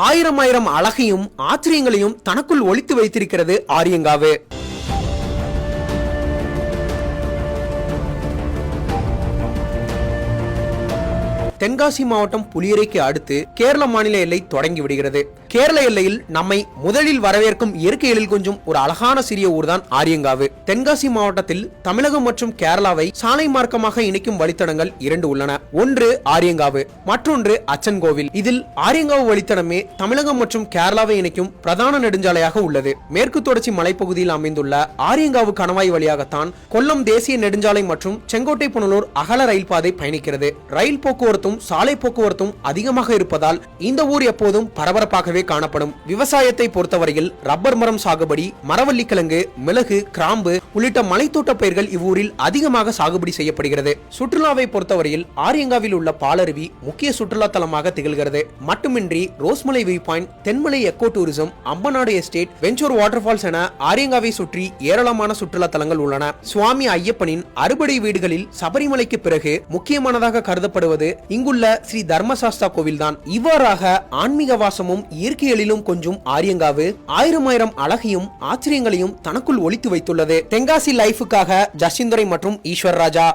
ஆயிரம் ஆயிரம் அழகையும் ஆச்சரியங்களையும் தனக்குள் ஒளித்து வைத்திருக்கிறது ஆரியங்காவு. தென்காசி மாவட்டம் புலியரைக்கு அடுத்து கேரள மாநில எல்லை தொடங்கி விடுகிறது. கேரள எல்லையில் நம்மை முதலில் வரவேற்கும் இயற்கை எழில் கொஞ்சம் ஒரு அழகான சிறிய ஊர்தான் ஆரியங்காவு. தென்காசி மாவட்டத்தில் தமிழகம் மற்றும் கேரளாவை சாலை மார்க்கமாக இணைக்கும் வழித்தடங்கள் 2 உள்ளன. ஒன்று ஆரியங்காவு, மற்றொன்று அச்சன்கோவில். இதில் ஆரியங்காவு வழித்தடமே தமிழகம் மற்றும் கேரளாவை இணைக்கும் பிரதான நெடுஞ்சாலையாக உள்ளது. மேற்கு தொடர்ச்சி மலைப்பகுதியில் அமைந்துள்ள ஆரியங்காவு கணவாய் வழியாகத்தான் கொல்லம் தேசிய நெடுஞ்சாலை மற்றும் செங்கோட்டை புனலூர் அகல ரயில் பாதை பயணிக்கிறது. ரயில் போக்குவரத்தும் சாலை போக்குவரத்தும் அதிகமாக இருப்பதால் இந்த ஊர் எப்போதும் பரபரப்பாகவே காணப்படும். விவசாயத்தை பொறுத்தவரையில் ரப்பர் மரம் சாகுபடி, மரவள்ளி கிழங்கு, மிளகு, கிராம்பு உள்ளிட்ட மலைத்தோட்ட பயிர்கள் இவ்வூரில் அதிகமாக சாகுபடி செய்யப்படுகிறது. சுற்றுலாவை பொறுத்தவரையில் ஆரியங்காவில் உள்ள பாலருவி முக்கிய சுற்றுலா தலமாக திகழ்கிறது. மட்டுமின்றி Rosemala view point, Thenmala eco tourism, Ambanad estate, Venjoor waterfalls என ஆரியங்காவை சுற்றி ஏராளமான சுற்றுலா தலங்கள் உள்ளன. சுவாமி ஐயப்பனின் அறுபடை வீடுகளில் சபரிமலைக்கு பிறகு முக்கியமானதாக கருதப்படுவது இங்குள்ள ஸ்ரீ தர்மசாஸ்தா கோவில்தான். இவ்வாறாக ஆன்மீக வாசமும் இயற்கை எழிலும் கொஞ்சம் ஆரியங்காவு ஆயிரம் ஆயிரம் அழகையும் ஆச்சரியங்களையும் தனக்குள் ஒளித்து வைத்துள்ளது. தென்காசி லைஃபுக்காக ஜஸ்டிந்துரை மற்றும் ஈஸ்வர் ராஜா.